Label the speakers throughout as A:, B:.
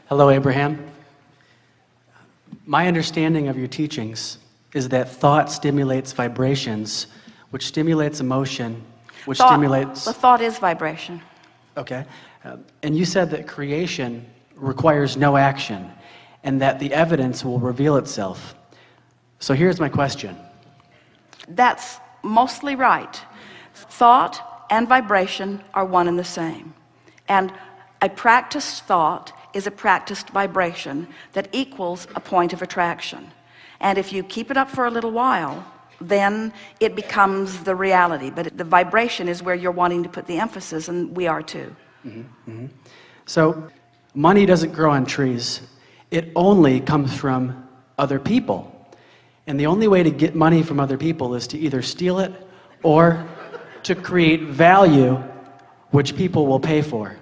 A: Hello, Abraham. My understanding of your teachings is that thought stimulates vibrations, which stimulates emotion, which stimulates...
B: The thought is vibration.
A: Okay. And you said that creation requires no action, and that the evidence will reveal itself. So here's my question.
B: That's mostly right. Thought and vibration are one and the same. And a practiced thought is a practiced vibration that equals a point of attraction. And if you keep it up for a little while, then it becomes the reality. But the vibration is where you're wanting to put the emphasis, and we are too.
A: So money doesn't grow on trees. It only comes from other people. And the only way to get money from other people is to either steal it or to create value which people will pay for.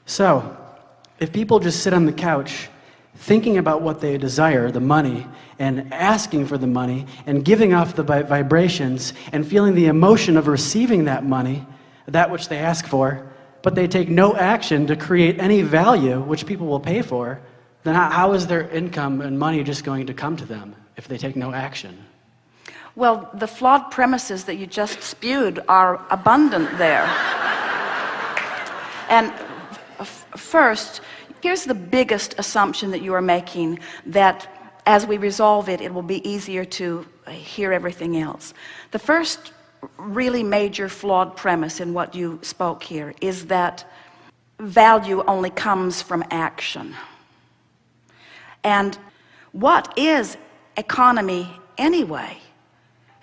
A: So if people just sit on the couch thinking about what they desire, the money, and asking for the money, and giving off the vibrations, and feeling the emotion of receiving that money, that which they ask for, but they take no action to create any value which people will pay for, then how is their income and money just going to come to them if they take no action?
B: Well, the flawed premises that you just spewed are abundant there. And first, here's the biggest assumption that you are making, that as we resolve it, it will be easier to hear everything else. The first really major flawed premise in what you spoke here is that value only comes from action. And what is economy anyway?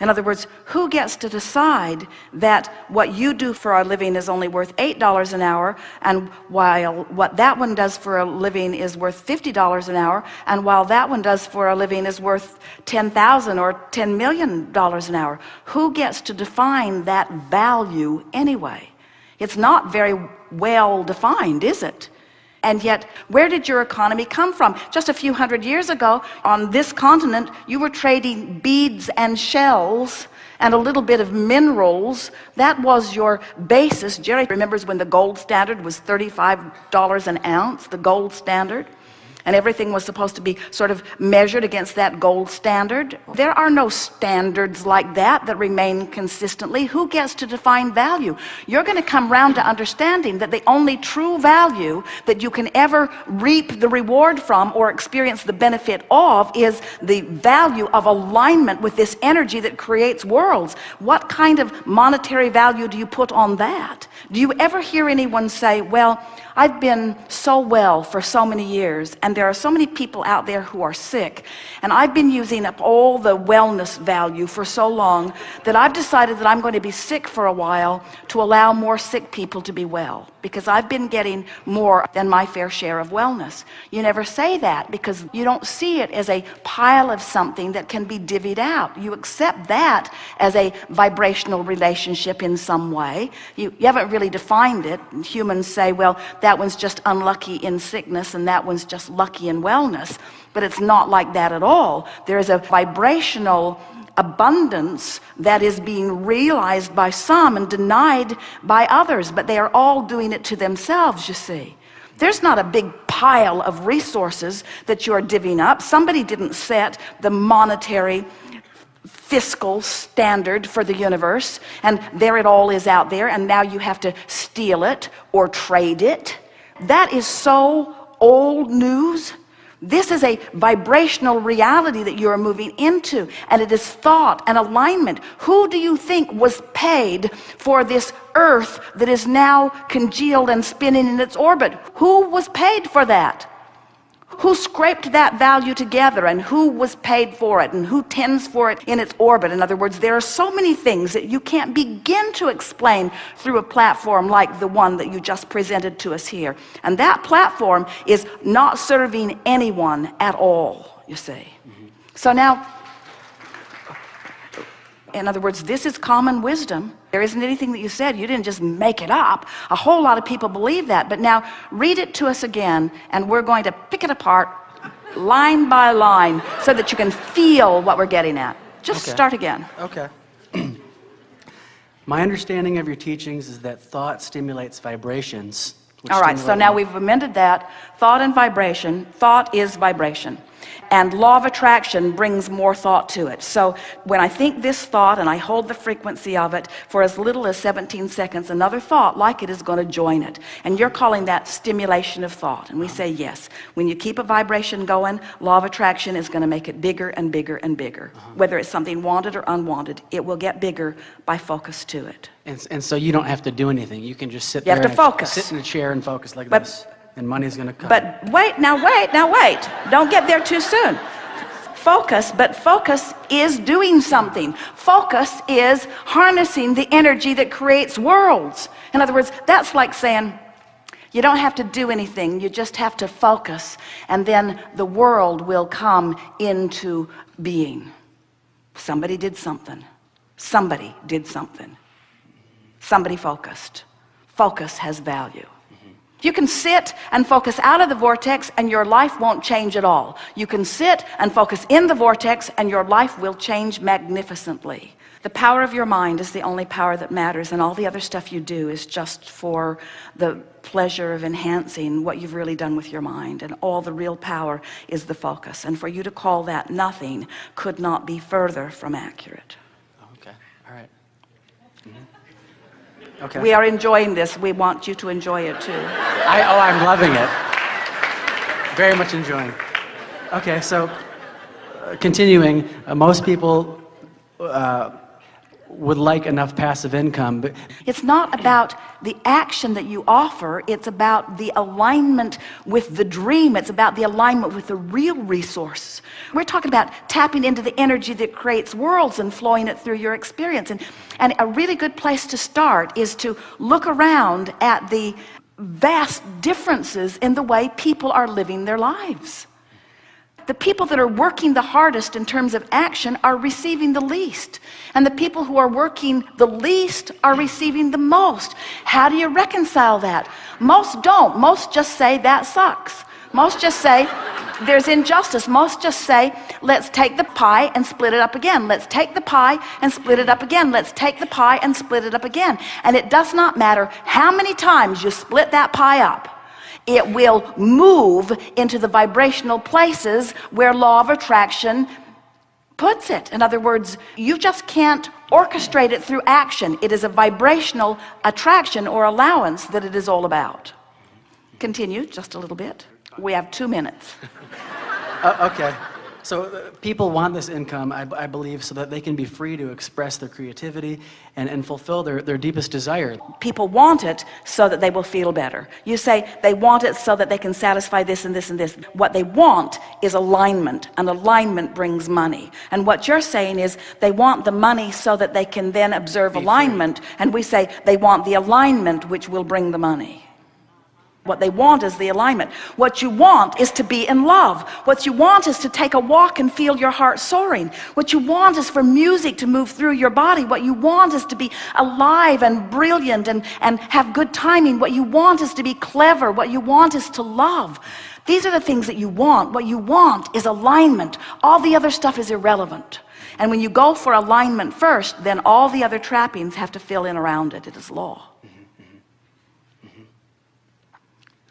B: In other words, who gets to decide that what you do for a living is only worth $8 an hour, and while what that one does for a living is worth $50 an hour, and while that one does for a living is worth $10,000 or $10 million an hour? Who gets to define that value anyway? It's not very well defined, is it? And yet, where did your economy come from? Just a few hundred years ago, on this continent, you were trading beads and shells and a little bit of minerals. That was your basis. Jerry remembers when the gold standard was $35 an ounce, the gold standard, and everything was supposed to be sort of measured against that gold standard. There are no standards like that remain consistently. Who gets to define value? You're going to come round to understanding that the only true value that you can ever reap the reward from or experience the benefit of is the value of alignment with this energy that creates worlds. What kind of monetary value do you put on that? Do you ever hear anyone say, well, I've been so well for so many years, and there are so many people out there who are sick, and I've been using up all the wellness value for so long that I've decided that I'm going to be sick for a while to allow more sick people to be well, because I've been getting more than my fair share of wellness. You never say that because you don't see it as a pile of something that can be divvied out. You accept that as a vibrational relationship in some way. You haven't really defined it. Humans say, well, that one's just unlucky in sickness and that one's just lucky in wellness. But it's not like that at all. There is a vibrational abundance that is being realized by some and denied by others, but they are all doing it to themselves, you see. There's not a big pile of resources that you're divvying up. Somebody didn't set the monetary fiscal standard for the universe, and there it all is out there, and now you have to steal it or trade it. That is so old news. This is a vibrational reality that you are moving into, and it is thought and alignment. Who do you think was paid for this earth that is now congealed and spinning in its orbit? Who was paid for that? Who scraped that value together, and who was paid for it, and who tends for it in its orbit? In other words, there are so many things that you can't begin to explain through a platform like the one that you just presented to us here. And that platform is not serving anyone at all, you see. So now, in other words, this is common wisdom. There isn't anything that you said. You didn't just make it up. A whole lot of people believe that. But now read it to us again, and we're going to pick it apart line by line so that you can feel what we're getting at. Just start again.
A: Okay. My understanding of your teachings is that thought stimulates vibrations, which
B: All right,
A: stimulate
B: so now
A: more.
B: we've amended that. Thought and vibration. Thought is vibration. And law of attraction brings more thought to it. So when I think this thought and I hold the frequency of it for as little as 17 seconds, another thought like it is going to join it. And you're calling that stimulation of thought. And we say yes. When you keep a vibration going, law of attraction is going to make it bigger and bigger and bigger. Whether it's something wanted or unwanted, it will get bigger by focus to it.
A: And so you don't have to do anything. You can just sit
B: You
A: there
B: have to focus.
A: sit in a chair and focus like
B: But-
A: this. And money's going to come.
B: But wait. Don't get there too soon. Focus, but focus is doing something. Focus is harnessing the energy that creates worlds. In other words, that's like saying, you don't have to do anything, you just have to focus, and then the world will come into being. Somebody did something. Somebody did something. Somebody focused. Focus has value. You can sit and focus out of the vortex and your life won't change at all. You can sit and focus in the vortex and your life will change magnificently. The power of your mind is the only power that matters, and all the other stuff you do is just for the pleasure of enhancing what you've really done with your mind. And all the real power is the focus. And for you to call that nothing could not be further from accurate.
A: Okay, all right. Okay.
B: We are enjoying this. We want you to enjoy it too.
A: I'm loving it. Very much enjoying. Okay, so continuing, most people would like enough passive income, but
B: It's not about the action that you offer, it's about the alignment with the dream. It's about the alignment with the real resource. We're talking about tapping into the energy that creates worlds and flowing it through your experience. And a really good place to start is to look around at the vast differences in the way people are living their lives. The people that are working the hardest in terms of action are receiving the least. And the people who are working the least are receiving the most. How do you reconcile that? Most don't. Most just say that sucks. Most just say there's injustice. Most just say, let's take the pie and split it up again. Let's take the pie and split it up again. Let's take the pie and split it up again. And it does not matter how many times you split that pie up. It will move into the vibrational places where law of attraction puts it. In other words, you just can't orchestrate it through action. It is a vibrational attraction or allowance that it is all about. Continue just a little bit. We have 2 minutes.
A: okay. So people want this income, I believe, so that they can be free to express their creativity and fulfill their deepest desire.
B: People want it so that they will feel better. You say they want it so that they can satisfy this and this and this. What they want is alignment, and alignment brings money. And what you're saying is they want the money so that they can then observe alignment, and we say they want the alignment which will bring the money. What they want is the alignment. What you want is to be in love. What you want is to take a walk and feel your heart soaring. What you want is for music to move through your body. What you want is to be alive and brilliant and have good timing. What you want is to be clever. What you want is to love. These are the things that you want. What you want is alignment. All the other stuff is irrelevant. And when you go for alignment first, then all the other trappings have to fill in around it. It is law.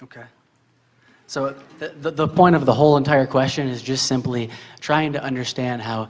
A: Okay. So the point of the whole entire question is just simply trying to understand how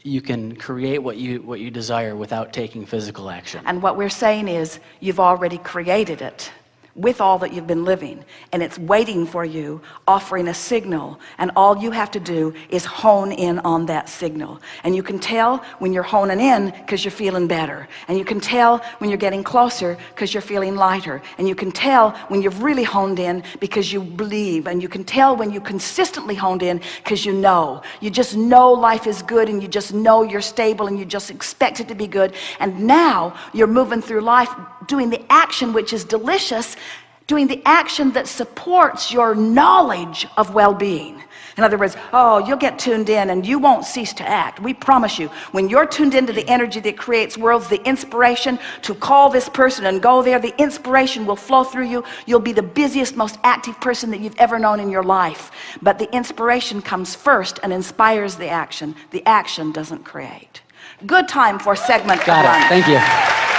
A: you can create what you desire without taking physical action.
B: And what we're saying is you've already created it with all that you've been living, and it's waiting for you, offering a signal, and all you have to do is hone in on that signal. And you can tell when you're honing in because you're feeling better, and you can tell when you're getting closer because you're feeling lighter, and you can tell when you've really honed in because you believe, and you can tell when you consistently honed in because you just know life is good, and you just know you're stable, and you just expect it to be good. And now you're moving through life doing the action which is delicious, doing the action that supports your knowledge of well-being. In other words, you'll get tuned in and you won't cease to act. We promise you, when you're tuned into the energy that creates worlds, the inspiration to call this person and go there, the inspiration will flow through you. You'll be the busiest, most active person that you've ever known in your life. But the inspiration comes first and inspires the action. The action doesn't create. Good time for segment
A: Got
B: one.
A: it. Thank you.